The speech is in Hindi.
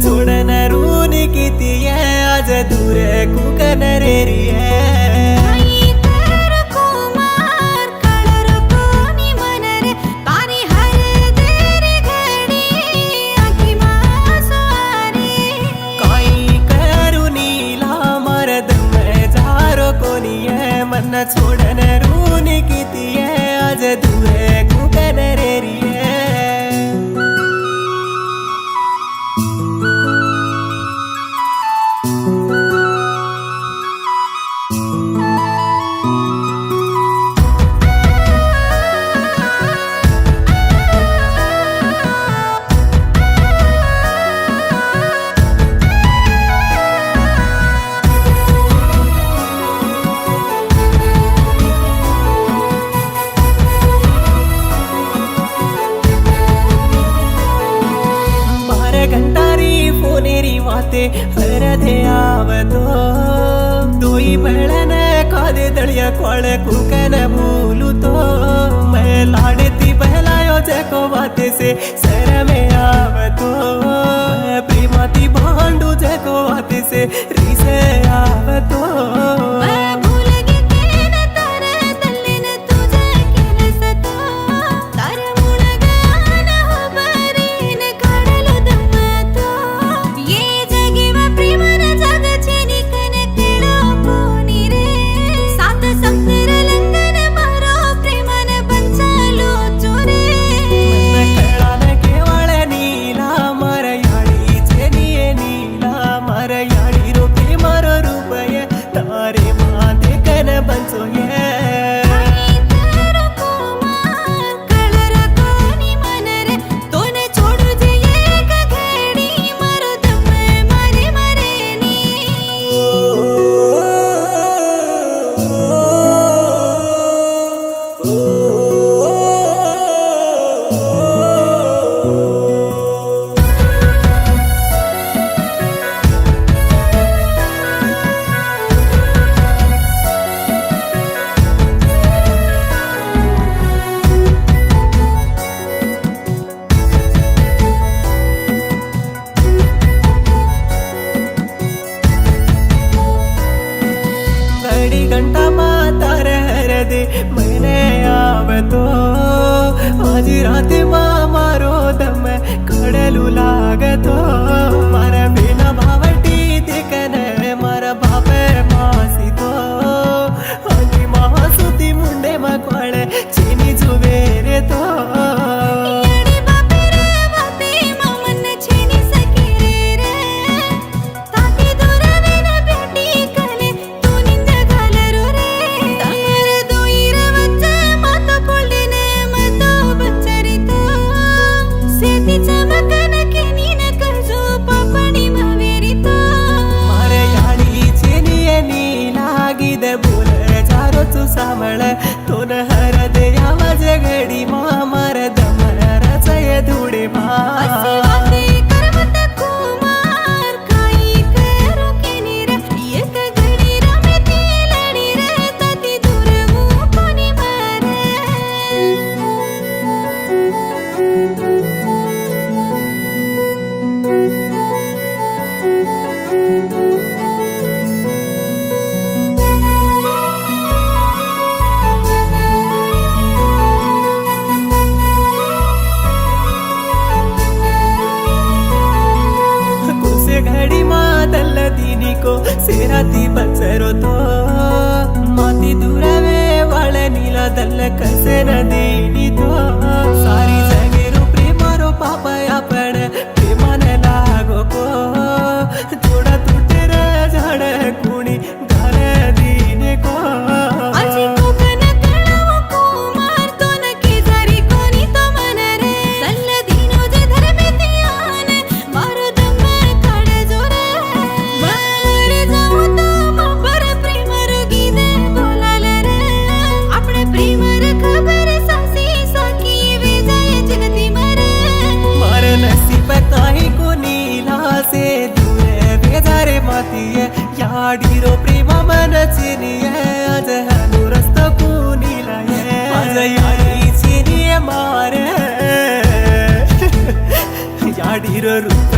छोड़न रूनी किती आज दूर कुकन रेरी मन छोड़न रूनी किती आज दूर कुकन रेरी घंटारी फोनेरी वाते हरदे आवतो दोई बेळन कादे दळिया कोळ कुकन भूलू तो मैं लाडती बहलायो जको वाते से सर में आवतो प्रेमाती भांडू जको वाते से रिसे आवतो घंटा मातार हरदे मैंने आवतो आज रात मारो दम कड़लू लागतो मारा बिना भावटी देखन मारा बाप मासी तो अली महासुती मुंडे मकवाड़ चीनी जुवेरे तो सामळ तोन हरदे आवाज घडी मार दमरचय धुडे घड़ी मादल दीनी को सेराती बचरो तो माती दूरवे वाळ नीला दल कसे न दीनी तो सारी जगेरो प्रेमारो पापया पण प्रेमाने लागो को थोड़ा तुटे रे झाड कुणी घाल दीने को याडीरो प्रेमा मन चिनिये आज हनु रस्तो कुनीलाये आज याडी चिनिये मारे याडीरो रूप